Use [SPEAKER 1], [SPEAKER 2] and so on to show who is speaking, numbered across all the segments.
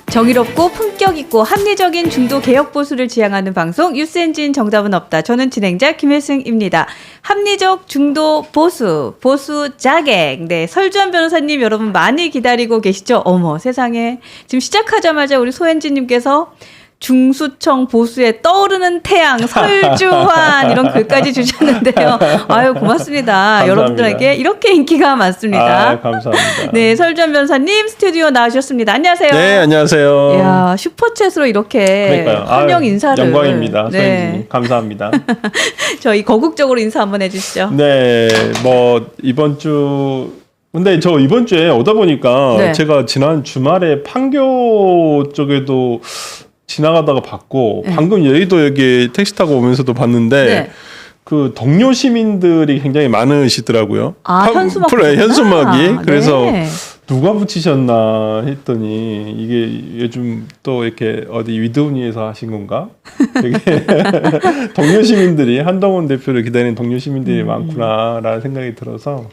[SPEAKER 1] 정의롭고 품격 있고 합리적인 중도 개혁 보수를 지향하는 방송 뉴스엔진 정답은 없다. 저는 진행자 김혜승입니다. 합리적 중도 보수 자객. 네, 설주한 변호사님 여러분 많이 기다리고 계시죠? 어머 세상에 지금 시작하자마자 우리 소엔진님께서 중수청 보수에 떠오르는 태양 설주환 이런 글까지 주셨는데요. 아유 고맙습니다.
[SPEAKER 2] 감사합니다.
[SPEAKER 1] 여러분들에게 이렇게 인기가 많습니다.
[SPEAKER 2] 아, 감사합니다.
[SPEAKER 1] 네, 설주환 변호사님 스튜디오 나와주셨습니다. 안녕하세요.
[SPEAKER 2] 네, 안녕하세요.
[SPEAKER 1] 이야, 슈퍼챗으로 이렇게 환영 인사를.
[SPEAKER 2] 영광입니다.
[SPEAKER 1] 네.
[SPEAKER 2] 감사합니다.
[SPEAKER 1] 저희 거국적으로 인사 한번 해주시죠.
[SPEAKER 2] 네, 뭐 이번 주 근데 저 이번 주에 오다 보니까
[SPEAKER 1] 네.
[SPEAKER 2] 제가 지난 주말에 판교 쪽에도 지나가다가 봤고
[SPEAKER 1] 네.
[SPEAKER 2] 방금 여의도 여기 택시 타고 오면서도 봤는데
[SPEAKER 1] 네.
[SPEAKER 2] 그 동료 시민들이 굉장히 많으시더라고요.
[SPEAKER 1] 아, 현수막.
[SPEAKER 2] 현수막이. 그래서
[SPEAKER 1] 네.
[SPEAKER 2] 누가 붙이셨나 했더니 이게 요즘 또 이렇게 어디 위드우니에서 하신 건가? 되게 동료 시민들이 한동훈 대표를 기다리는 동료 시민들이 많구나라는 생각이 들어서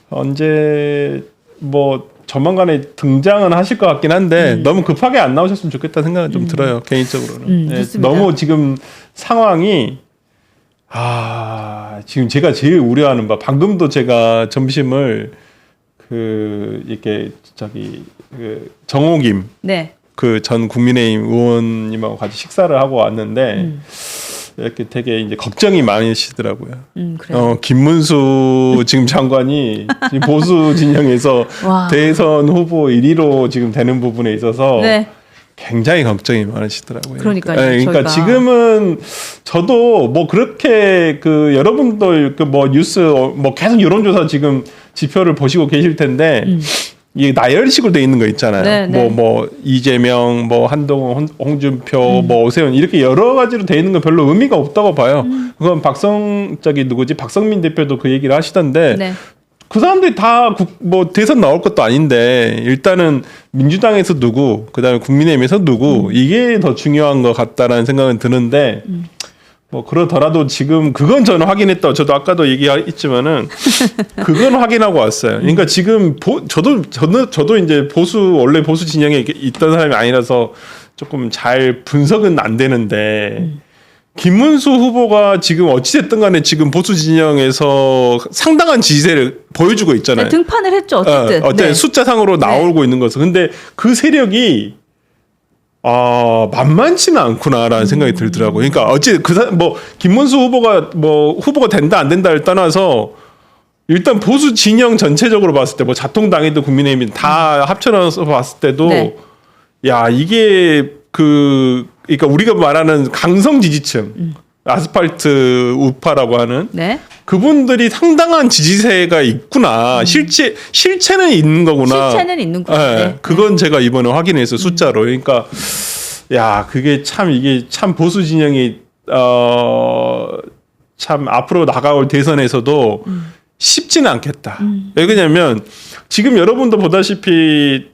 [SPEAKER 2] 언제 뭐 조만간에 등장은 하실 것 같긴 한데 너무 급하게 안 나오셨으면 좋겠다는 생각은 좀 들어요. 개인적으로는. 네, 너무 지금 상황이 지금 제가 제일 우려하는 바 방금도 제가 점심을 이렇게 정호김
[SPEAKER 1] 네.
[SPEAKER 2] 그 전 국민의힘 의원님하고 같이 식사를 하고 왔는데 이렇게 되게 이제 걱정이 많으시더라고요.
[SPEAKER 1] 그래요.
[SPEAKER 2] 김문수 지금 장관이 지금 보수 진영에서
[SPEAKER 1] 와.
[SPEAKER 2] 대선 후보 1위로 지금 되는 부분에 있어서
[SPEAKER 1] 네.
[SPEAKER 2] 굉장히 걱정이 많으시더라고요.
[SPEAKER 1] 그러니까요.
[SPEAKER 2] 그러니까
[SPEAKER 1] 저희가.
[SPEAKER 2] 지금은 저도 뭐 그렇게 여러분들 뭐 뉴스 뭐 계속 여론조사 지금 지표를 보시고 계실 텐데 이게 나열식으로 돼 있는 거 있잖아요.
[SPEAKER 1] 네,
[SPEAKER 2] 뭐 이재명, 뭐 한동훈, 홍준표, 뭐 오세훈 이렇게 여러 가지로 돼 있는 건 별로 의미가 없다고 봐요. 그건 박성민 대표도 그 얘기를 하시던데
[SPEAKER 1] 네.
[SPEAKER 2] 그 사람들이 다 뭐 대선 나올 것도 아닌데 일단은 민주당에서 누구, 그다음에 국민의힘에서 누구 이게 더 중요한 것 같다라는 생각은 드는데. 뭐 그러더라도 지금 그건 저는 확인했다. 저도 아까도 얘기했지만은 그건 확인하고 왔어요. 그러니까 지금 저도 이제 원래 보수 진영에 있던 사람이 아니라서 조금 잘 분석은 안 되는데 김문수 후보가 지금 어찌됐든 간에 지금 보수 진영에서 상당한 지지세를 보여주고 있잖아요.
[SPEAKER 1] 네, 등판을 했죠. 어쨌든.
[SPEAKER 2] 네. 숫자상으로 나오고 있는 것은. 근데 그 세력이 만만치는 않구나라는 생각이 들더라고요. 그러니까 김문수 후보가 후보가 된다 안 된다를 떠나서 일단 보수 진영 전체적으로 봤을 때 뭐 자통당이든 국민의힘이 다 합쳐서 봤을 때도
[SPEAKER 1] 네.
[SPEAKER 2] 야 이게 그러니까 우리가 말하는 강성 지지층 아스팔트 우파라고 하는
[SPEAKER 1] 네.
[SPEAKER 2] 그분들이 상당한 지지세가 있구나. 실체는 있는 거구나.
[SPEAKER 1] 실체는 있는구나.
[SPEAKER 2] 네.
[SPEAKER 1] 네.
[SPEAKER 2] 그건 제가 이번에 확인했어요. 숫자로. 그러니까 야, 이게 참 보수 진영이 참 앞으로 나가올 대선에서도 쉽지는 않겠다. 왜 그러냐면 지금 여러분도 보다시피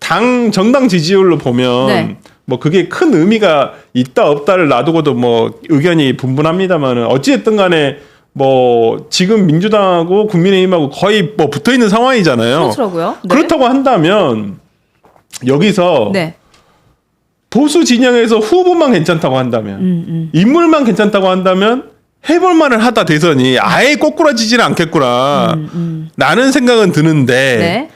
[SPEAKER 2] 정당 지지율로 보면
[SPEAKER 1] 네.
[SPEAKER 2] 뭐 그게 큰 의미가 있다 없다를 놔두고도 뭐 의견이 분분합니다만은 어찌됐든 간에 뭐 지금 민주당하고 국민의힘하고 거의 뭐 붙어 있는 상황이잖아요.
[SPEAKER 1] 그렇더라고요. 네.
[SPEAKER 2] 그렇다고 한다면 여기서
[SPEAKER 1] 네.
[SPEAKER 2] 보수 진영에서 후보만 괜찮다고 한다면 인물만 괜찮다고 한다면 해볼 만을 하다 대선이 아예 꼬꾸라지지는 않겠구나 라는 생각은 드는데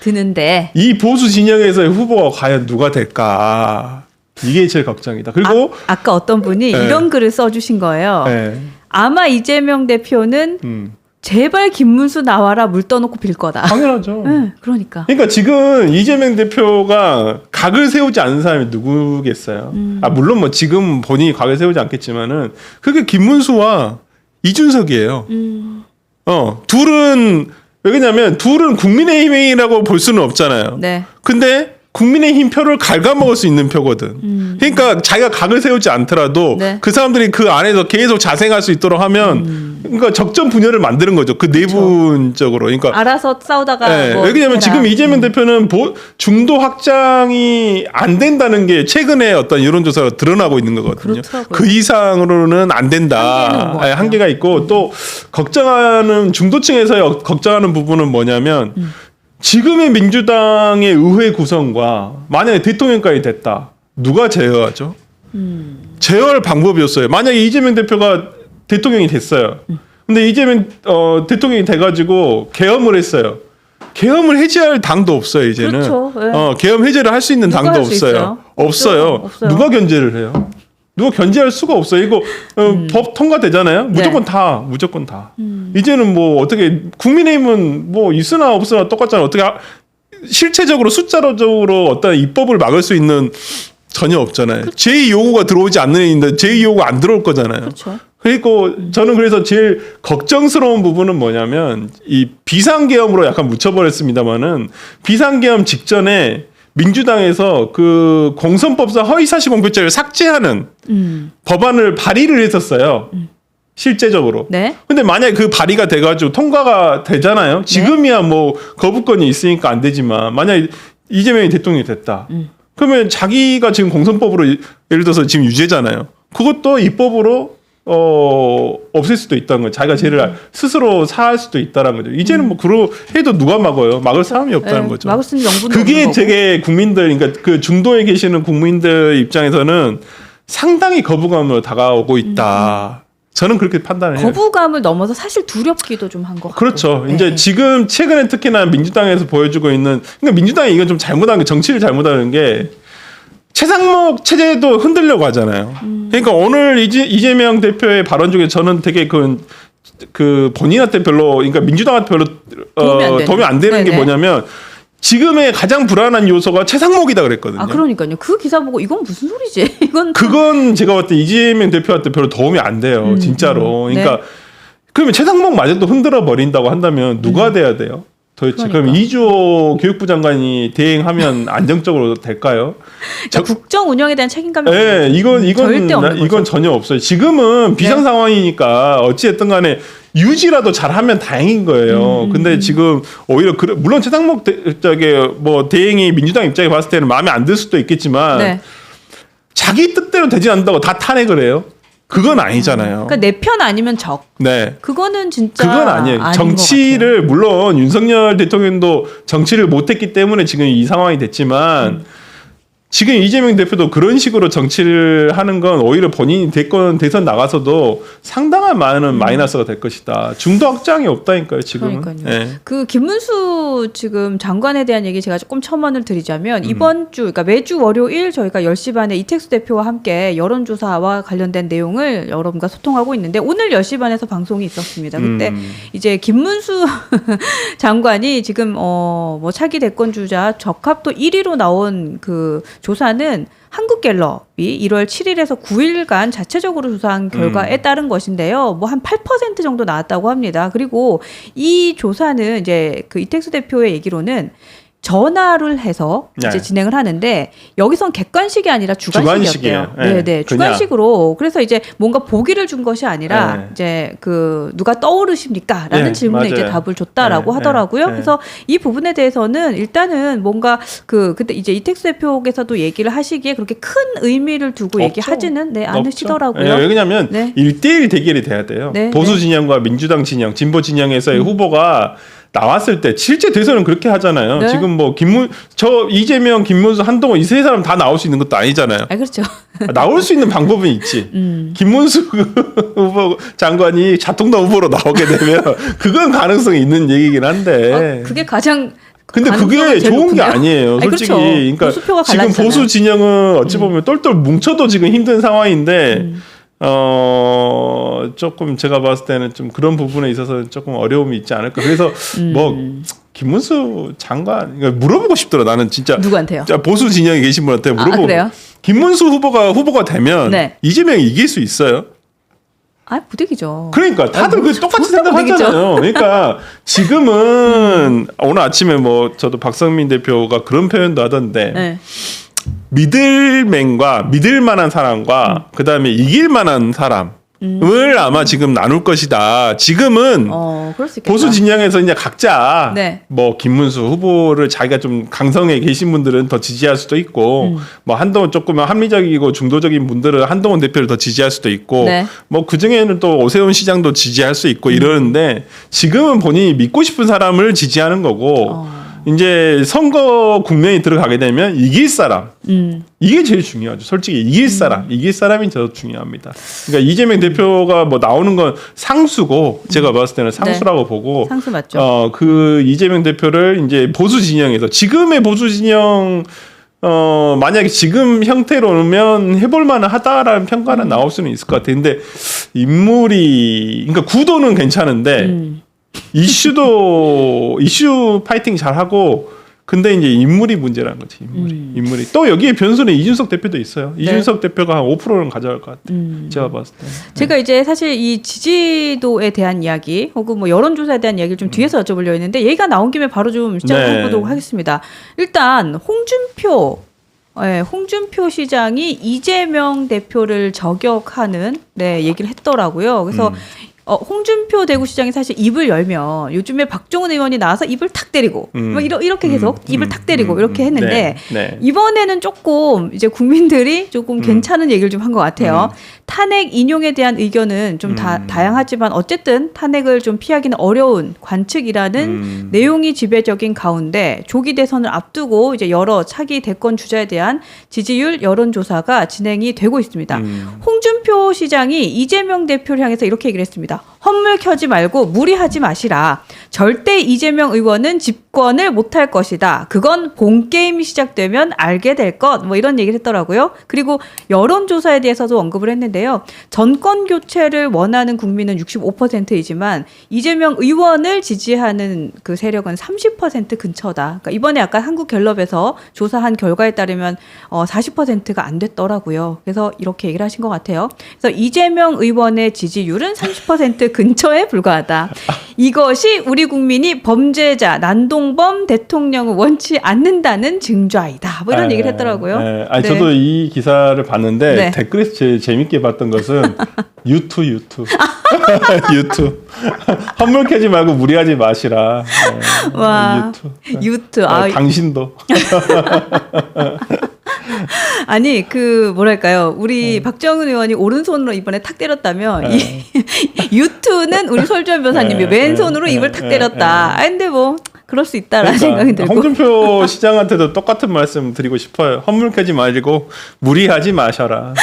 [SPEAKER 2] 이 보수 진영에서의 후보가 과연 누가 될까 이게 제일 걱정이다. 그리고
[SPEAKER 1] 아까 어떤 분이
[SPEAKER 2] 네.
[SPEAKER 1] 이런 글을 써주신 거예요.
[SPEAKER 2] 네.
[SPEAKER 1] 아마 이재명 대표는 제발 김문수 나와라 물 떠놓고 빌 거다.
[SPEAKER 2] 당연하죠.
[SPEAKER 1] 네, 그러니까
[SPEAKER 2] 지금 이재명 대표가 각을 세우지 않는 사람이 누구겠어요. 물론 뭐 지금 본인이 각을 세우지 않겠지만은 그게 김문수와 이준석이에요. 둘은 왜냐면 둘은 국민의힘이라고 볼 수는 없잖아요.
[SPEAKER 1] 네.
[SPEAKER 2] 근데 국민의힘 표를 갉아먹을 수 있는 표거든. 그러니까 자기가 각을 세우지 않더라도
[SPEAKER 1] 네.
[SPEAKER 2] 그 사람들이 그 안에서 계속 자생할 수 있도록 하면 그러니까 적정 분열을 만드는 거죠. 그 내분적으로. 그러니까
[SPEAKER 1] 알아서 싸우다가
[SPEAKER 2] 네.
[SPEAKER 1] 뭐
[SPEAKER 2] 왜냐하면
[SPEAKER 1] 해라.
[SPEAKER 2] 지금 이재명 대표는 중도 확장이 안 된다는 게 최근에 어떤 여론조사가 드러나고 있는 거거든요.
[SPEAKER 1] 그렇더라고요.
[SPEAKER 2] 그 이상으로는 안 된다. 한계가 있고 또 중도층에서 걱정하는 부분은 뭐냐면 지금의 민주당의 의회 구성과 만약에 대통령까지 됐다. 누가 제어하죠? 제어할 방법이었어요. 만약에 이재명 대표가 대통령이 됐어요. 근데 이재명 대통령이 돼가지고 계엄을 했어요. 계엄을 해제할 당도 없어요. 이제는.
[SPEAKER 1] 그렇죠. 네.
[SPEAKER 2] 계엄 해제를 할 수 있는
[SPEAKER 1] 누가
[SPEAKER 2] 당도
[SPEAKER 1] 할수 있어요?
[SPEAKER 2] 없어요.
[SPEAKER 1] 없어요.
[SPEAKER 2] 누가 견제를 해요? 누가 견제할 수가 없어요. 이거 법 통과되잖아요. 무조건 다. 이제는 뭐 어떻게 국민의힘은 뭐 있으나 없으나 똑같잖아요. 어떻게 실체적으로 숫자적으로 어떤 입법을 막을 수 있는 전혀 없잖아요. 제2 요구가 들어오지 않는 일인데 제2 요구가 안 들어올 거잖아요.
[SPEAKER 1] 그렇죠.
[SPEAKER 2] 그리고 저는 그래서 제일 걱정스러운 부분은 뭐냐면 이 비상계엄으로 약간 묻혀버렸습니다만은 비상계엄 직전에 민주당에서 그 공선법상 허위사실 공표죄를 삭제하는 법안을 발의를 했었어요. 실제적으로.
[SPEAKER 1] 네.
[SPEAKER 2] 근데 만약에 그 발의가 돼가지고 통과가 되잖아요. 지금이야 뭐 거부권이 있으니까 안 되지만 만약에 이재명이 대통령이 됐다. 그러면 자기가 지금 공선법으로 예를 들어서 지금 유죄잖아요. 그것도 입법으로 없앨 수도 있다는 거예요. 자기가 죄를 스스로 사할 수도 있다는 거죠. 이제는 뭐 그러 해도 누가 막아요? 막을 사람이 없다는 거죠.
[SPEAKER 1] 막을 수 있는 명분도
[SPEAKER 2] 그게
[SPEAKER 1] 없는
[SPEAKER 2] 되게 국민들, 그러니까 그 중도에 계시는 국민들 입장에서는 상당히 거부감으로 다가오고 있다. 저는 그렇게 판단을 해요.
[SPEAKER 1] 거부감을 넘어서 사실 두렵기도 좀 한 것 같고.
[SPEAKER 2] 그렇죠. 이제
[SPEAKER 1] 네.
[SPEAKER 2] 지금 최근에 특히나 민주당에서 보여주고 있는, 그러니까 민주당이 이건 좀 잘못한 게, 정치를 잘못하는 게 최상목 체제도 흔들려고 하잖아요. 그러니까 오늘 이재명 대표의 발언 중에 저는 되게 그 본인한테 별로, 그러니까 민주당한테 별로 도움이 안 되는 게
[SPEAKER 1] 네네.
[SPEAKER 2] 뭐냐면 지금의 가장 불안한 요소가 최상목이다 그랬거든요.
[SPEAKER 1] 아, 그러니까요. 그 기사 보고 이건 무슨 소리지? 이건
[SPEAKER 2] 그건 제가 봤을 때 이재명 대표한테 별로 도움이 안 돼요. 진짜로. 그러니까
[SPEAKER 1] 네.
[SPEAKER 2] 그러면 최상목마저도 흔들어 버린다고 한다면 누가 돼야 돼요? 도대체
[SPEAKER 1] 그러니까.
[SPEAKER 2] 그럼 이주호 교육부 장관이 대행하면 안정적으로 될까요?
[SPEAKER 1] 그러니까 국정 운영에 대한 책임감이
[SPEAKER 2] 네,
[SPEAKER 1] 절대 없는 거죠.
[SPEAKER 2] 이건 전혀 없어요. 지금은 비상
[SPEAKER 1] 네.
[SPEAKER 2] 상황이니까 어찌됐든 간에 유지라도 잘하면 다행인 거예요. 근데 지금 오히려 물론 최상목 뭐 대행이 민주당 입장에 봤을 때는 마음에 안 들 수도 있겠지만
[SPEAKER 1] 네.
[SPEAKER 2] 자기 뜻대로 되지 않는다고 다 탄핵을 해요. 그건 아니잖아요.
[SPEAKER 1] 그러니까 내 편 아니면 적.
[SPEAKER 2] 네.
[SPEAKER 1] 그거는 진짜
[SPEAKER 2] 그건 아니에요.
[SPEAKER 1] 아닌
[SPEAKER 2] 정치를 물론 윤석열 대통령도 정치를 못했기 때문에 지금 이 상황이 됐지만 지금 이재명 대표도 그런 식으로 정치를 하는 건 오히려 본인이 대선 나가서도 상당한 많은 마이너스가 될 것이다. 중도 확장이 없다니까요. 지금은.
[SPEAKER 1] 그러니까요.
[SPEAKER 2] 네.
[SPEAKER 1] 그 김문수 지금 장관에 대한 얘기 제가 조금 첨언을 드리자면 이번 주, 그러니까 매주 월요일 저희가 10시 반에 이택수 대표와 함께 여론조사와 관련된 내용을 여러분과 소통하고 있는데 오늘 10시 반에서 방송이 있었습니다. 그때 이제 김문수 장관이 지금 뭐 차기 대권 주자 적합도 1위로 나온 그 조사는 한국갤럽이 1월 7일에서 9일간 자체적으로 조사한 결과에 따른 것인데요. 뭐 한 8% 정도 나왔다고 합니다. 그리고 이 조사는 이제 그 이택수 대표의 얘기로는 전화를 해서 이제
[SPEAKER 2] 네.
[SPEAKER 1] 진행을 하는데 여기선 객관식이 아니라 주관식이었대요.
[SPEAKER 2] 주관식이에요.
[SPEAKER 1] 네,
[SPEAKER 2] 네,
[SPEAKER 1] 주관식으로. 그래서 이제 뭔가 보기를 준 것이 아니라
[SPEAKER 2] 네.
[SPEAKER 1] 이제 그 누가 떠오르십니까?라는
[SPEAKER 2] 네,
[SPEAKER 1] 질문에 이제
[SPEAKER 2] 맞아요.
[SPEAKER 1] 답을 줬다라고
[SPEAKER 2] 네,
[SPEAKER 1] 하더라고요.
[SPEAKER 2] 네.
[SPEAKER 1] 그래서 이 부분에 대해서는 일단은 뭔가 그때 이제 이택수 대표께서도 얘기를 하시기에 그렇게 큰 의미를 두고
[SPEAKER 2] 없죠.
[SPEAKER 1] 얘기하지는 않으시더라고요.
[SPEAKER 2] 네, 왜냐하면
[SPEAKER 1] 네.
[SPEAKER 2] 1대1 대결이 돼야 돼요.
[SPEAKER 1] 네,
[SPEAKER 2] 보수 진영과 민주당 진영, 진보 진영에서의 후보가 나왔을 때 실제 대선은 그렇게 하잖아요.
[SPEAKER 1] 네.
[SPEAKER 2] 지금 뭐 이재명, 김문수, 한동훈 이 세 사람 다 나올 수 있는 것도 아니잖아요.
[SPEAKER 1] 아, 그렇죠.
[SPEAKER 2] 나올 수 있는 방법은 있지. 김문수 후보 장관이 자통당 후보로 나오게 되면 그건 가능성이 있는 얘기긴 한데.
[SPEAKER 1] 그게 가장
[SPEAKER 2] 근데
[SPEAKER 1] 가능성은
[SPEAKER 2] 그게
[SPEAKER 1] 제일
[SPEAKER 2] 좋은 게
[SPEAKER 1] 높은데요?
[SPEAKER 2] 아니에요.
[SPEAKER 1] 아니,
[SPEAKER 2] 솔직히.
[SPEAKER 1] 그렇죠.
[SPEAKER 2] 그러니까
[SPEAKER 1] 보수표가
[SPEAKER 2] 지금
[SPEAKER 1] 갈라지잖아요.
[SPEAKER 2] 보수 진영은 어찌 보면 똘똘 뭉쳐도 지금 힘든 상황인데 조금 제가 봤을 때는 좀 그런 부분에 있어서 조금 어려움이 있지 않을까. 그래서 뭐 김문수 장관 그러니까 물어보고 싶더라. 나는 진짜
[SPEAKER 1] 누구한테요?
[SPEAKER 2] 진짜 보수 진영에 계신 분한테 물어보고.
[SPEAKER 1] 그래요?
[SPEAKER 2] 김문수 후보가 되면
[SPEAKER 1] 네.
[SPEAKER 2] 이재명이 이길 수 있어요?
[SPEAKER 1] 아, 부득이죠.
[SPEAKER 2] 그러니까 다들
[SPEAKER 1] 뭐,
[SPEAKER 2] 똑같이
[SPEAKER 1] 무슨
[SPEAKER 2] 생각하잖아요. 그러니까 지금은 오늘 아침에 뭐 저도 박성민 대표가 그런 표현도 하던데
[SPEAKER 1] 네.
[SPEAKER 2] 믿을만과 믿을 만한 사람과 그다음에 이길 만한 사람을 아마 지금 나눌 것이다. 지금은
[SPEAKER 1] 그럴 수 있겠다.
[SPEAKER 2] 보수 진영에서 이제 각자
[SPEAKER 1] 네.
[SPEAKER 2] 뭐 김문수 후보를 자기가 좀 강성에 계신 분들은 더 지지할 수도 있고 뭐 한동훈 조금 합리적이고 중도적인 분들은 한동훈 대표를 더 지지할 수도 있고
[SPEAKER 1] 네.
[SPEAKER 2] 뭐 그중에는 또 오세훈 시장도 지지할 수 있고 이러는데 지금은 본인이 믿고 싶은 사람을 지지하는 거고 이제 선거 국면이 들어가게 되면 이길 사람 이게 제일 중요하죠. 솔직히 이길 사람이 더 중요합니다. 그러니까 이재명 대표가 뭐 나오는 건 상수고 제가 봤을 때는 상수라고 보고
[SPEAKER 1] 상수 맞죠.
[SPEAKER 2] 그 이재명 대표를 이제 보수 진영에서 지금의 보수 진영 만약에 지금 형태로면 해볼 만하다라는 평가는 나올 수는 있을 것 같아요. 근데 인물이, 그러니까 구도는 괜찮은데, 이슈 파이팅 잘하고, 근데 이제 인물이 문제라는 거지, 인물이. 또 여기에 변수는 이준석 대표도 있어요. 이준석 대표가 한 5%는 가져갈 것 같아요. 제가 봤을 때.
[SPEAKER 1] 제가 이제 사실 이 지지도에 대한 이야기 혹은 뭐 여론조사에 대한 이야기를 좀 뒤에서 여쭤보려고 했는데 얘기가 나온 김에 바로 좀 시작을 해보도록 하겠습니다. 일단 홍준표 시장이 이재명 대표를 저격하는 얘기를 했더라고요. 그래서 홍준표 대구시장이 사실 입을 열면 요즘에 박종훈 의원이 나와서 입을 탁 때리고 뭐 이렇게 계속 입을 탁 때리고 이렇게 했는데 이번에는 조금 이제 국민들이 조금 괜찮은 얘기를 좀 한 것 같아요. 탄핵 인용에 대한 의견은 좀 다양하지만 어쨌든 탄핵을 좀 피하기는 어려운 관측이라는 내용이 지배적인 가운데 조기 대선을 앞두고 이제 여러 차기 대권 주자에 대한 지지율 여론조사가 진행이 되고 있습니다. 홍준표 시장이 이재명 대표를 향해서 이렇게 얘기를 했습니다. 헛물 켜지 말고 무리하지 마시라. 절대 이재명 의원은 집권을 못할 것이다. 그건 본 게임이 시작되면 알게 될 것. 뭐 이런 얘기를 했더라고요. 그리고 여론조사에 대해서도 언급을 했는데요. 정권 교체를 원하는 국민은 65%이지만 이재명 의원을 지지하는 그 세력은 30% 근처다. 그러니까 이번에 약간 한국갤럽에서 조사한 결과에 따르면 40%가 안 됐더라고요. 그래서 이렇게 얘기를 하신 것 같아요. 그래서 이재명 의원의 지지율은 30% 근처에 불과하다. 이것이 우리 국민이 범죄자, 난동범 대통령을 원치 않는다는 증좌이다. 뭐 이런 얘기를 했더라고요.
[SPEAKER 2] 아니, 저도 이 기사를 봤는데 댓글에서 제일 재밌게 봤던 것은 유튜. 헛물 캐지 말고 무리하지 마시라.
[SPEAKER 1] 와, 유튜.
[SPEAKER 2] 당신도.
[SPEAKER 1] 아니 뭐랄까요, 우리 박정훈 의원이 오른손으로 이번에 탁 때렸다면 이 유튜는 우리 설주현 변호사님이 왼손으로 입을 탁 때렸다. 근데 뭐 그럴 수 있다라는 생각이 들고.
[SPEAKER 2] 홍준표 시장한테도 똑같은 말씀 드리고 싶어요. 헛물 캐지 말고 무리하지 마셔라.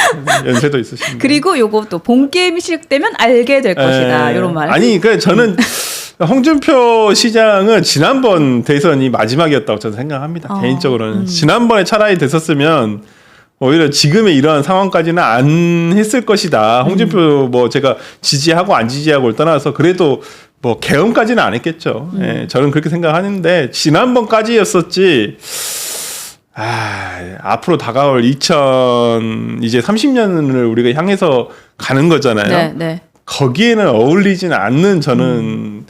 [SPEAKER 2] 연세도 있으신데.
[SPEAKER 1] 그리고 요거 또 본 게임이 시작되면 알게 될 것이다. 이런 말.
[SPEAKER 2] 아니, 그러니까 저는 홍준표 시장은 지난번 대선이 마지막이었다고 저는 생각합니다. 개인적으로는. 지난번에 차라리 됐었으면 오히려 지금의 이러한 상황까지는 안 했을 것이다. 홍준표 뭐 제가 지지하고 안 지지하고를 떠나서 그래도 뭐 계엄까지는 안 했겠죠. 예, 저는 그렇게 생각하는데 지난번까지였었지. 앞으로 다가올 이제 30년을 우리가 향해서 가는 거잖아요.
[SPEAKER 1] 네.
[SPEAKER 2] 거기에는 어울리지는 않는 저는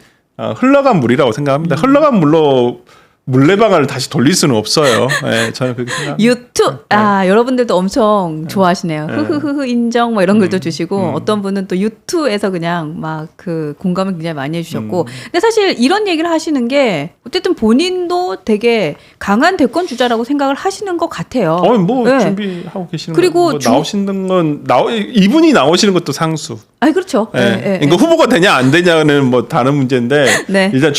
[SPEAKER 2] 흘러간 물이라고 생각합니다. 흘러간 물로 물레방아를 다시 돌릴 수는 없어요. 네, 저는 그렇게 생각합니다.
[SPEAKER 1] 유튜브. 여러분들도 엄청 좋아하시네요. 흐흐흐 인정 뭐 이런 글도 주시고 어떤 분은 또 유튜브에서 그냥 막 그 공감을 굉장히 많이 해주셨고. 근데 사실 이런 얘기를 하시는 게 어쨌든 본인도 되게 강한 대권 주자라고 생각을 하시는 것 같아요.
[SPEAKER 2] 준비하고 계시는
[SPEAKER 1] 그리고
[SPEAKER 2] 나오시는 건 이분이 나오시는 것도 상수.
[SPEAKER 1] 그렇죠.
[SPEAKER 2] 그러니까 후보가 되냐 안 되냐는 뭐 다른 문제인데 일단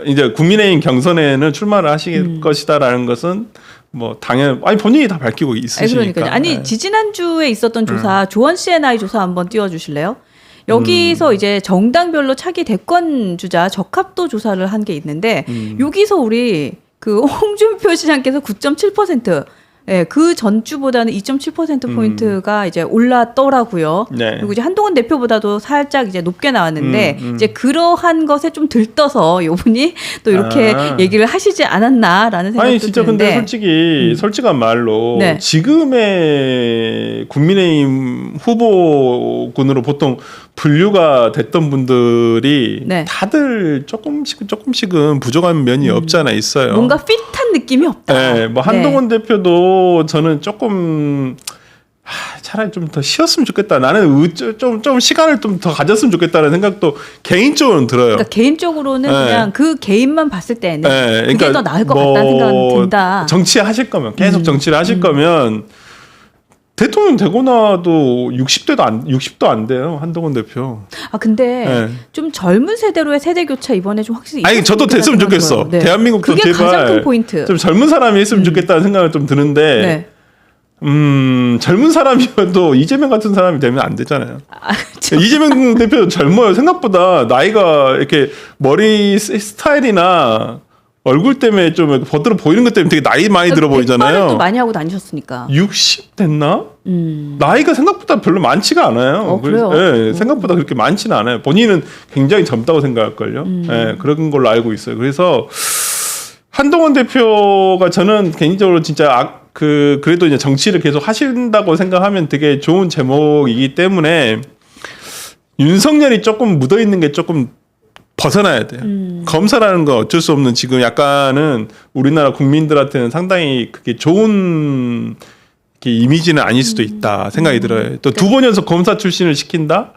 [SPEAKER 2] 이제 국민의힘 경선에는 출마를 하실 것이다라는 것은 뭐 당연 본인이 다 밝히고 있으시니까.
[SPEAKER 1] 지지난주에 있었던 조사 조원 CNI 조사 한번 띄워주실래요? 여기서 이제 정당별로 차기 대권 주자 적합도 조사를 한 게 있는데 여기서 우리 그 홍준표 시장께서 9.7%. 그 전주보다는 2.7%포인트가 이제 올랐더라고요. 그리고 이제 한동훈 대표보다도 살짝 이제 높게 나왔는데, 이제 그러한 것에 좀 들떠서 요분이 또 이렇게 얘기를 하시지 않았나라는 생각도
[SPEAKER 2] 진짜
[SPEAKER 1] 드는데.
[SPEAKER 2] 근데 솔직히, 솔직한 말로, 지금의 국민의힘 후보군으로 보통 분류가 됐던 분들이 다들 조금씩은 부족한 면이 없잖아 있어요.
[SPEAKER 1] 뭔가 핏한 느낌이 없다.
[SPEAKER 2] 뭐 한동훈 대표도 저는 조금 차라리 좀 더 쉬었으면 좋겠다. 나는 좀 시간을 좀 더 가졌으면 좋겠다는 생각도 개인적으로는 들어요.
[SPEAKER 1] 그러니까 개인적으로는 그냥 그 개인만 봤을 때는 그게 더 나을 것 같다는 생각은 든다.
[SPEAKER 2] 정치하실 거면 계속 정치를 하실 거면 대통령 되고 나도 60도 안 돼요. 한동훈 대표.
[SPEAKER 1] 아 근데
[SPEAKER 2] 네.
[SPEAKER 1] 좀 젊은 세대로의 세대 교체 이번에 좀 확실히.
[SPEAKER 2] 아니 저도 됐으면 좋겠어.
[SPEAKER 1] 네.
[SPEAKER 2] 대한민국도
[SPEAKER 1] 그게 가장 큰
[SPEAKER 2] 제발
[SPEAKER 1] 포인트.
[SPEAKER 2] 좀 젊은 사람이 했으면 좋겠다는 생각을 좀 드는데.
[SPEAKER 1] 네.
[SPEAKER 2] 젊은 사람이어도 이재명 같은 사람이 되면 안 되잖아요. 이재명 대표도 젊어요. 생각보다 나이가 이렇게 머리 스타일이나 얼굴 때문에 좀 이렇게 버들어 보이는 것 때문에 되게 나이 많이 들어
[SPEAKER 1] 백발을 또
[SPEAKER 2] 보이잖아요.
[SPEAKER 1] 많이 하고 다니셨으니까.
[SPEAKER 2] 60 됐나? 나이가 생각보다 별로 많지가 않아요.
[SPEAKER 1] 그래요?
[SPEAKER 2] 예, 생각보다 그렇게 많지는 않아요. 본인은 굉장히 젊다고 생각할걸요. 예, 그런 걸로 알고 있어요. 그래서 한동훈 대표가 저는 개인적으로 진짜 그래도 이제 정치를 계속 하신다고 생각하면 되게 좋은 제목이기 때문에 윤석열이 조금 묻어 있는 게 조금 벗어나야 돼요. 검사라는 거 어쩔 수 없는 지금 약간은 우리나라 국민들한테는 상당히 그게 좋은 이미지는 아닐 수도 있다 생각이 들어요. 또 두 번 연속 검사 출신을 시킨다?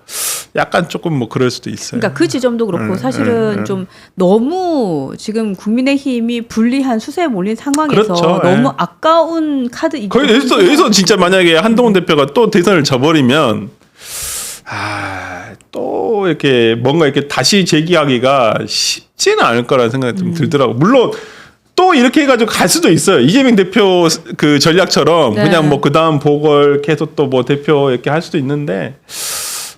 [SPEAKER 2] 약간 조금 뭐 그럴 수도 있어요.
[SPEAKER 1] 그러니까 그 지점도 그렇고 사실은 좀 너무 지금 국민의힘이 불리한 수세에 몰린 상황에서
[SPEAKER 2] 그렇죠.
[SPEAKER 1] 너무 아까운 카드.
[SPEAKER 2] 거의 여기서 진짜 만약에 한동훈 대표가 또 대선을 져버리면 또 이렇게 뭔가 이렇게 다시 재기하기가 쉽지는 않을 거라는 생각이 좀 들더라고. 물론 또 이렇게 해가지고 갈 수도 있어요. 이재명 대표 그 전략처럼
[SPEAKER 1] 네.
[SPEAKER 2] 그냥 뭐 그 다음 보궐 계속 또 뭐 대표 이렇게 할 수도 있는데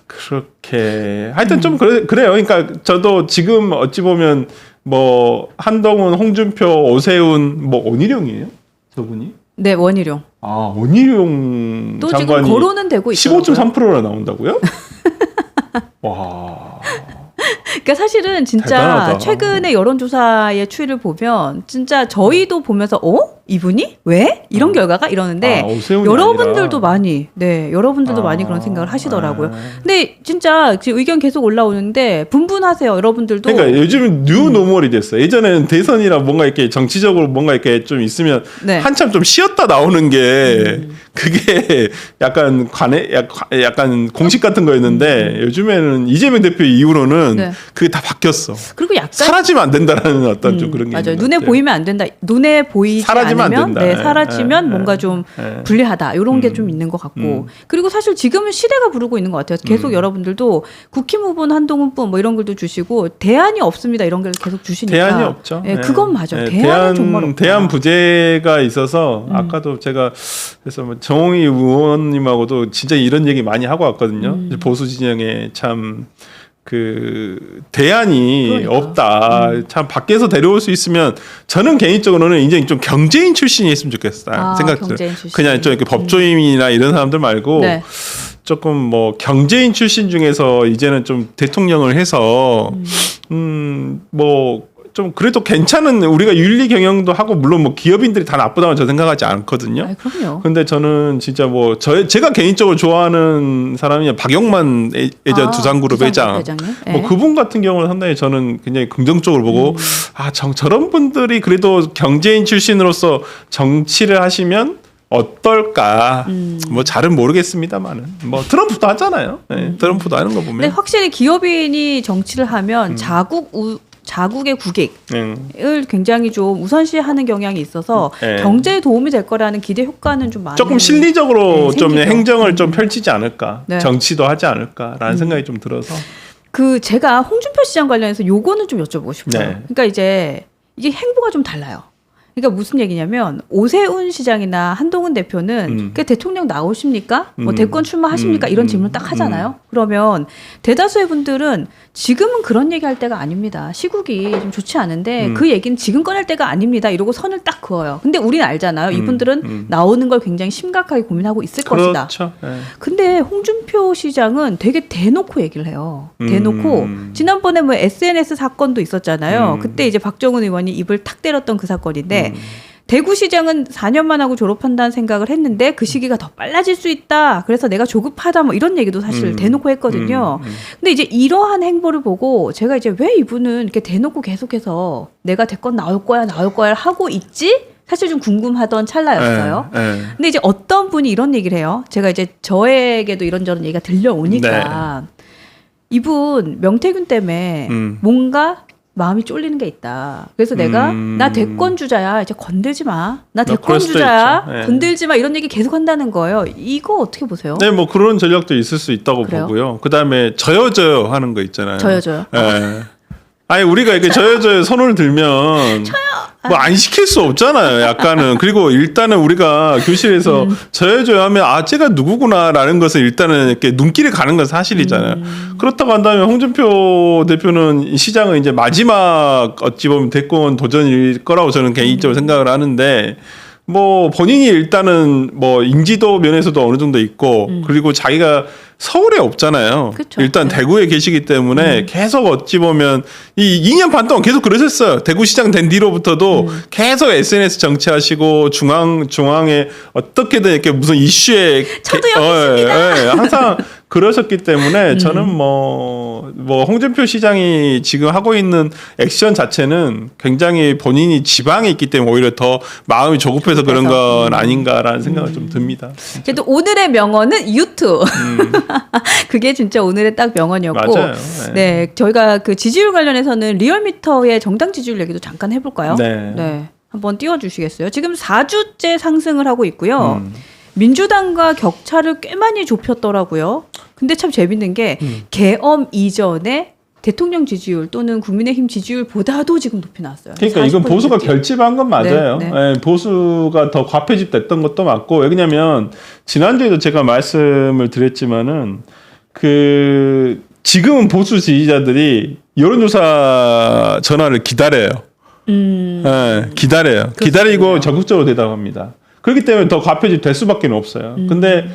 [SPEAKER 2] 그렇게 하여튼 좀 그래요. 그러니까 저도 지금 어찌 보면 뭐 한동훈, 홍준표, 오세훈 뭐 원희룡이에요? 저분이?
[SPEAKER 1] 네, 원희룡.
[SPEAKER 2] 아, 원희룡
[SPEAKER 1] 또
[SPEAKER 2] 장관이
[SPEAKER 1] 지금 거론은 되고 있어요.
[SPEAKER 2] 15.3%나 나온다고요? 와.
[SPEAKER 1] 그러니까 사실은 진짜
[SPEAKER 2] 대단하다.
[SPEAKER 1] 최근에 여론조사의 추이를 보면 진짜 저희도 보면서 이분이 왜 이런 결과가 이러는데
[SPEAKER 2] 오세훈이
[SPEAKER 1] 여러분들도
[SPEAKER 2] 아니라.
[SPEAKER 1] 여러분들도 많이 그런 생각을 하시더라고요. 근데 진짜 지금 의견 계속 올라오는데 분분하세요. 여러분들도.
[SPEAKER 2] 그러니까 요즘은 뉴 노멀이 됐어요. 예전에는 대선이라 뭔가 이렇게 정치적으로 뭔가 이렇게 좀 있으면
[SPEAKER 1] 네.
[SPEAKER 2] 한참 좀 쉬었다 나오는 게 그게 약간 약간 공식 같은 거였는데 요즘에는 이재명 대표 이후로는
[SPEAKER 1] 네.
[SPEAKER 2] 그게 다 바뀌었어.
[SPEAKER 1] 그리고 약간
[SPEAKER 2] 사라지면 안 된다라는 어떤 좀 그런 게
[SPEAKER 1] 맞아요.
[SPEAKER 2] 있는 것
[SPEAKER 1] 눈에
[SPEAKER 2] 같아요.
[SPEAKER 1] 보이면 안 된다. 눈에 보이지
[SPEAKER 2] 사라지면 안
[SPEAKER 1] 않으면
[SPEAKER 2] 된다.
[SPEAKER 1] 사라지면 뭔가 좀 불리하다. 이런 게 좀 있는 것 같고. 그리고 사실 지금은 시대가 부르고 있는 것 같아요. 계속 여러분들도 국힘 후보는 한동훈뿐 뭐 이런 글도 주시고 대안이 없습니다. 이런 걸 계속 주시니까.
[SPEAKER 2] 대안이 없죠.
[SPEAKER 1] 네, 그건 맞아요. 대안은 정말 없다.
[SPEAKER 2] 대안 부재가 있어서 아까도 제가 그래서 뭐 정홍희 의원님하고도 진짜 이런 얘기 많이 하고 왔거든요. 보수 진영에 참 그 대안이
[SPEAKER 1] 그러니까.
[SPEAKER 2] 없다. 참 밖에서 데려올 수 있으면 저는 개인적으로는 이제 좀 경제인 출신이 있으면 좋겠다 생각 들어요.
[SPEAKER 1] 경제인 출신.
[SPEAKER 2] 그냥 좀 이렇게 법조인이나 이런 사람들 말고
[SPEAKER 1] 네.
[SPEAKER 2] 조금 뭐 경제인 출신 중에서 이제는 좀 대통령을 해서 뭐 좀 그래도 괜찮은 우리가 윤리 경영도 하고 물론 뭐 기업인들이 다 나쁘다고 저 생각하지 않거든요.
[SPEAKER 1] 아이, 그럼요.
[SPEAKER 2] 근데 저는 진짜 뭐 제가 개인적으로 좋아하는 사람이 박용만 예전 두산그룹 회장.
[SPEAKER 1] 네.
[SPEAKER 2] 뭐 그분 같은 경우는 상당히 저는 굉장히 긍정적으로 보고 저런 분들이 그래도 경제인 출신으로서 정치를 하시면 어떨까? 뭐 잘은 모르겠습니다만은 뭐 트럼프도 하잖아요. 네, 트럼프도 하는 거 보면.
[SPEAKER 1] 근데 확실히 기업인이 정치를 하면 자국의 국익을 굉장히 좀 우선시하는 경향이 있어서
[SPEAKER 2] 네.
[SPEAKER 1] 경제에 도움이 될 거라는 기대 효과는 좀 많이
[SPEAKER 2] 조금 실리적으로 좀
[SPEAKER 1] 생기죠.
[SPEAKER 2] 행정을 좀 펼치지 않을까,
[SPEAKER 1] 네.
[SPEAKER 2] 정치도 하지 않을까라는 생각이 좀 들어서.
[SPEAKER 1] 제가 홍준표 시장 관련해서 요거는 좀 여쭤보고 싶어요.
[SPEAKER 2] 네.
[SPEAKER 1] 그러니까 이제 이게 행보가 좀 달라요. 그러니까 무슨 얘기냐면 오세훈 시장이나 한동훈 대표는 대통령 나오십니까? 뭐 대권 출마하십니까? 이런 질문을 딱 하잖아요. 그러면 대다수의 분들은 지금은 그런 얘기할 때가 아닙니다. 시국이 좀 좋지 않은데 그 얘기는 지금 꺼낼 때가 아닙니다. 이러고 선을 딱 그어요. 근데 우리는 알잖아요. 이분들은 나오는 걸 굉장히 심각하게 고민하고 있을 것이다.
[SPEAKER 2] 그렇죠. 네.
[SPEAKER 1] 근데 홍준표 시장은 되게 대놓고 얘기를 해요. 대놓고 지난번에 뭐 SNS 사건도 있었잖아요. 그때 이제 박정훈 의원이 입을 탁 때렸던 그 사건인데 대구시장은 4년만 하고 졸업한다는 생각을 했는데 그 시기가 더 빨라질 수 있다. 그래서 내가 조급하다 뭐 이런 얘기도 사실 대놓고 했거든요. 근데 이제 이러한 행보를 보고 제가 이제 왜 이분은 이렇게 대놓고 계속해서 내가 대권 나올 거야 하고 있지? 사실 좀 궁금하던 찰나였어요. 근데 이제 어떤 분이 이런 얘기를 해요. 제가 이제 저에게도 이런저런 얘기가 들려오니까 이분 명태균 때문에 뭔가 마음이 쫄리는 게 있다. 그래서 내가 나 대권 주자야. 이제 건들지 마. 나 대권
[SPEAKER 2] 그럴 수도
[SPEAKER 1] 주자야.
[SPEAKER 2] 있죠. 네.
[SPEAKER 1] 건들지 마. 이런 얘기 계속 한다는 거예요. 이거 어떻게 보세요?
[SPEAKER 2] 네, 뭐 그런 전략도 있을 수 있다고
[SPEAKER 1] 그래요?
[SPEAKER 2] 보고요. 그다음에 저여져요 하는 거 있잖아요.
[SPEAKER 1] 저여져요?
[SPEAKER 2] 예. 아니 우리가 이렇게 저여져요 선을 들면 뭐 안 시킬 수 없잖아요. 약간은. 그리고 일단은 우리가 교실에서 저여져요 하면 아 쟤가 누구구나라는 것을 일단은 이렇게 눈길이 가는 건 사실이잖아요. 그렇다고 한다면 홍준표 대표는 시장은 이제 마지막 어찌 보면 대권 도전일 거라고 저는 개인적으로 생각을 하는데 뭐 본인이 일단은 뭐 인지도 면에서도 어느 정도 있고 그리고 자기가 서울에 없잖아요.
[SPEAKER 1] 그쵸.
[SPEAKER 2] 일단
[SPEAKER 1] 네.
[SPEAKER 2] 대구에 계시기 때문에 계속 어찌 보면 이 2년 반 동안 계속 그러셨어요. 대구시장 된 뒤로부터도 계속 SNS 정치하시고 중앙에 어떻게든 이렇게 무슨 이슈에
[SPEAKER 1] 저도 여기 있습니다.
[SPEAKER 2] 항상 그러셨기 때문에 저는 뭐 홍준표 시장이 지금 하고 있는 액션 자체는 굉장히 본인이 지방에 있기 때문에 오히려 더 마음이 조급해서 그런 건 아닌가라는 생각이 좀 듭니다.
[SPEAKER 1] 그래도 오늘의 명언은 유튜. 그게 진짜 오늘의 딱 명언이었고.
[SPEAKER 2] 맞아요.
[SPEAKER 1] 네, 저희가 그 지지율 관련해서는 리얼미터의 정당 지지율 얘기도 잠깐 해볼까요?
[SPEAKER 2] 네.
[SPEAKER 1] 한번 띄워주시겠어요? 지금 4주째 상승을 하고 있고요. 민주당과 격차를 꽤 많이 좁혔더라고요. 근데 참 재밌는 게 계엄 이전에 대통령 지지율 또는 국민의힘 지지율보다도 지금 높이 나왔어요.
[SPEAKER 2] 그러니까 이건
[SPEAKER 1] 40%
[SPEAKER 2] 보수가
[SPEAKER 1] 쯤.
[SPEAKER 2] 결집한 건 맞아요.
[SPEAKER 1] 네.
[SPEAKER 2] 예, 보수가 더 과폐집됐던 것도 맞고 왜냐하면 지난주에도 제가 말씀을 드렸지만은 그 지금은 보수 지지자들이 여론조사 전화를 기다려요. 예, 기다려요. 기다리고 적극적으로 대답합니다. 그렇기 때문에 더 과표집 될 수밖에 없어요. 근데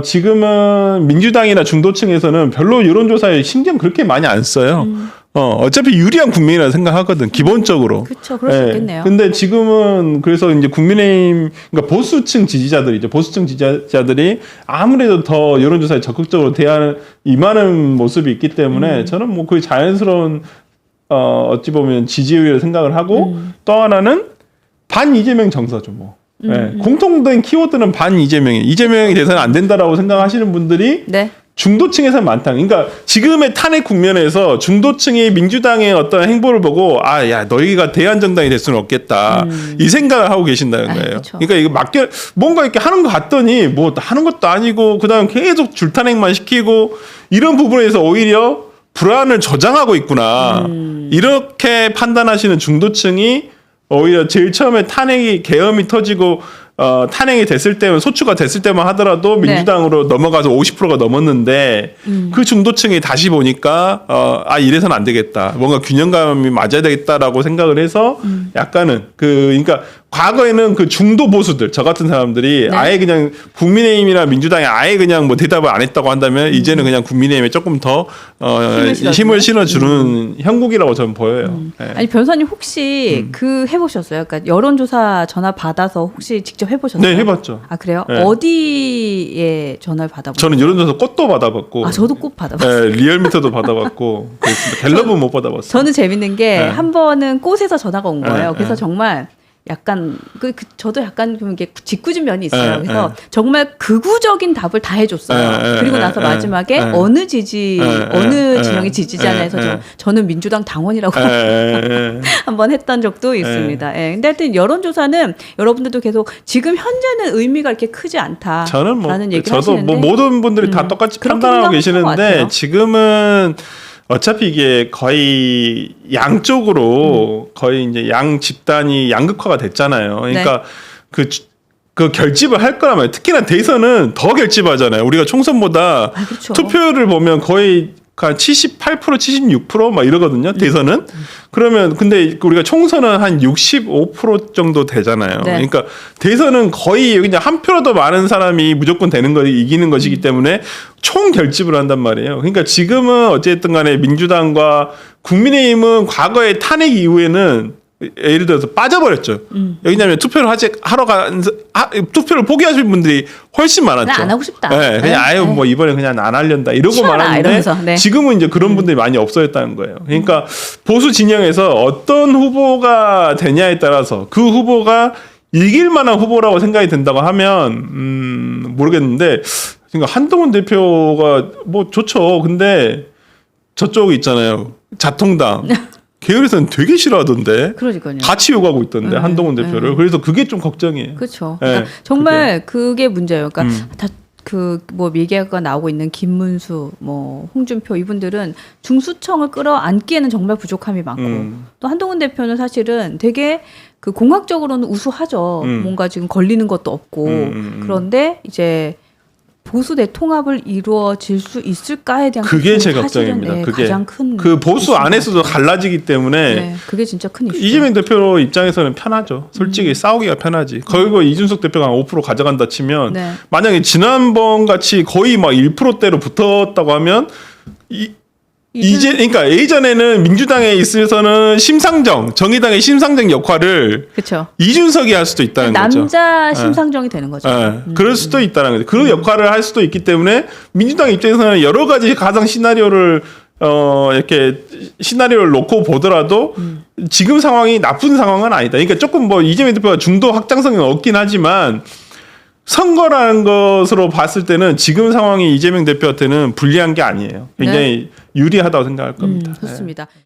[SPEAKER 2] 지금은 민주당이나 중도층에서는 별로 여론조사에 신경 그렇게 많이 안 써요. 어차피 유리한 국민이라 생각하거든, 기본적으로.
[SPEAKER 1] 그렇죠. 그럴 수 있겠네요.
[SPEAKER 2] 근데 지금은 그래서 이제 국민의힘, 그러니까 보수층 지지자들이죠. 보수층 지지자들이 아무래도 더 여론조사에 적극적으로 임하는 모습이 있기 때문에 저는 뭐 그 자연스러운 어찌 보면 지지율이라고 생각을 하고 또 하나는 반 이재명 정서죠, 뭐. 공통된 키워드는 반 이재명이 돼서는 안 된다라고 생각하시는 분들이
[SPEAKER 1] 네.
[SPEAKER 2] 중도층에서 많다. 그러니까 지금의 탄핵 국면에서 중도층이 민주당의 어떤 행보를 보고 아, 야, 너희가 대안 정당이 될 수는 없겠다. 이 생각을 하고 계신다는 거예요.
[SPEAKER 1] 그쵸.
[SPEAKER 2] 그러니까 이거 뭔가 이렇게 하는 것 같더니 뭐 하는 것도 아니고 그다음 계속 줄탄핵만 시키고 이런 부분에서 오히려 불안을 조장하고 있구나. 이렇게 판단하시는 중도층이 오히려 제일 처음에 계엄이 터지고 탄핵이 됐을 때면 소추가 됐을 때만 하더라도 민주당으로 넘어가서 50%가 넘었는데 그 중도층이 다시 보니까 이래서는 안 되겠다. 뭔가 균형감이 맞아야 되겠다라고 생각을 해서 약간은 그러니까 과거에는 그 중도 보수들 저 같은 사람들이 아예 그냥 국민의힘이나 민주당이 아예 그냥 뭐 대답을 안 했다고 한다면 이제는 그냥 국민의힘에 조금 더 힘을 실어주는 형국이라고 저는 보여요. 네.
[SPEAKER 1] 아니 변호사님 혹시 그 해보셨어요? 그러니까 여론조사 전화 받아서 혹시 직접 해보셨어요?
[SPEAKER 2] 네, 해봤죠.
[SPEAKER 1] 아 그래요?
[SPEAKER 2] 네.
[SPEAKER 1] 어디에 전화를 받아보셨어요?
[SPEAKER 2] 저는 여론조사 꽃도 받아봤고,
[SPEAKER 1] 아 저도 꼭 받아봤어요.
[SPEAKER 2] 네, 리얼미터도 받아봤고, 그렇습니다. 갤럽은 못 받아봤어요.
[SPEAKER 1] 저는 재밌는 게
[SPEAKER 2] 네.
[SPEAKER 1] 한 번은 꽃에서 전화가 온 거예요.
[SPEAKER 2] 네,
[SPEAKER 1] 그래서
[SPEAKER 2] 네.
[SPEAKER 1] 정말 약간 저도 약간 좀 이게 짓궂은 면이 있어요.
[SPEAKER 2] 네,
[SPEAKER 1] 그래서
[SPEAKER 2] 네.
[SPEAKER 1] 정말 극우적인 답을 다 해줬어요.
[SPEAKER 2] 네,
[SPEAKER 1] 그리고
[SPEAKER 2] 네,
[SPEAKER 1] 나서
[SPEAKER 2] 네,
[SPEAKER 1] 마지막에
[SPEAKER 2] 네.
[SPEAKER 1] 어느
[SPEAKER 2] 네,
[SPEAKER 1] 진영의
[SPEAKER 2] 네,
[SPEAKER 1] 지지자냐 해서
[SPEAKER 2] 네, 네.
[SPEAKER 1] 저는 민주당 당원이라고 한번 했던 적도 있습니다. 예. 근데 하여튼 여론조사는 여러분들도 계속 지금 현재는 의미가 이렇게 크지 않다라는
[SPEAKER 2] 저는 뭐
[SPEAKER 1] 얘기를
[SPEAKER 2] 저도
[SPEAKER 1] 하시는데
[SPEAKER 2] 뭐 모든 분들이 다 똑같이
[SPEAKER 1] 그렇게
[SPEAKER 2] 판단하고
[SPEAKER 1] 생각하는 것 같아요.
[SPEAKER 2] 계시는데 지금은 어차피 이게 거의 양쪽으로 거의 이제 양 집단이 양극화가 됐잖아요. 그러니까 그 결집을 할 거란 말이에요. 특히나 대선은 더 결집하잖아요. 우리가 총선보다
[SPEAKER 1] 그렇죠.
[SPEAKER 2] 투표율을 보면 거의 한 78%, 76%막 이러거든요. 대선은. 그러면 근데 우리가 총선은 한 65% 정도 되잖아요.
[SPEAKER 1] 네.
[SPEAKER 2] 그러니까 대선은 거의 그냥 한 표라도 많은 사람이 무조건 되는 거 이기는 것이기 때문에 총 결집을 한단 말이에요. 그러니까 지금은 어쨌든 간에 민주당과 국민의힘은 과거의 탄핵 이후에는 예를 들어서 빠져버렸죠. 왜냐하면 투표를 포기하신 분들이 훨씬 많았죠.
[SPEAKER 1] 난 안 하고 싶다.
[SPEAKER 2] 네, 그냥 아예 뭐 이번에 그냥 안 하련다 이러고
[SPEAKER 1] 치워라,
[SPEAKER 2] 말았는데
[SPEAKER 1] 이러면서. 네.
[SPEAKER 2] 지금은 이제 그런 분들이 많이 없어졌다는 거예요. 그러니까 보수 진영에서 어떤 후보가 되냐에 따라서 그 후보가 이길 만한 후보라고 생각이 든다고 하면 모르겠는데 그러니까 한동훈 대표가 뭐 좋죠. 근데 저쪽 있잖아요. 자통당. 계열에서는 되게 싫어하던데.
[SPEAKER 1] 그러니까요.
[SPEAKER 2] 같이 요구하고 있던데
[SPEAKER 1] 네,
[SPEAKER 2] 한동훈 대표를.
[SPEAKER 1] 네.
[SPEAKER 2] 그래서 그게 좀 걱정이에요.
[SPEAKER 1] 그렇죠.
[SPEAKER 2] 네,
[SPEAKER 1] 그러니까 정말 그게 문제예요. 그러니까 다 그 뭐 얘기가 나오고 있는 김문수, 뭐 홍준표 이분들은 중수청을 끌어안기에는 정말 부족함이 많고 또 한동훈 대표는 사실은 되게 그 공학적으로는 우수하죠. 뭔가 지금 걸리는 것도 없고 그런데 이제 보수 대통합을 이루어질 수 있을까에 대한
[SPEAKER 2] 그게 제
[SPEAKER 1] 사실은,
[SPEAKER 2] 걱정입니다.
[SPEAKER 1] 네,
[SPEAKER 2] 그게
[SPEAKER 1] 가장 큰
[SPEAKER 2] 그 보수
[SPEAKER 1] 이슈인 것
[SPEAKER 2] 안에서도
[SPEAKER 1] 같아요.
[SPEAKER 2] 갈라지기 때문에
[SPEAKER 1] 네, 그게 진짜 큰 이슈죠.
[SPEAKER 2] 이재명 대표 입장에서는 편하죠. 솔직히 싸우기가 편하지. 거기고 이준석 대표가 5% 가져간다 치면
[SPEAKER 1] 네.
[SPEAKER 2] 만약에 지난번 같이 거의 막 1%대로 붙었다고 하면 이제 그러니까 예전에는 민주당에 있어서는 정의당의 심상정 역할을
[SPEAKER 1] 그렇죠.
[SPEAKER 2] 이준석이 할 수도 있다는 거죠.
[SPEAKER 1] 남자 심상정이 되는 거죠.
[SPEAKER 2] 그럴 수도 있다는 거죠. 그 역할을 할 수도 있기 때문에 민주당 입장에서는 여러 가지 가상 시나리오를 이렇게 시나리오를 놓고 보더라도 지금 상황이 나쁜 상황은 아니다. 그러니까 조금 뭐 이재명 대표가 중도 확장성이 없긴 하지만 선거라는 것으로 봤을 때는 지금 상황이 이재명 대표한테는 불리한 게 아니에요. 굉장히 유리하다고 생각할 겁니다.
[SPEAKER 1] 좋습니다.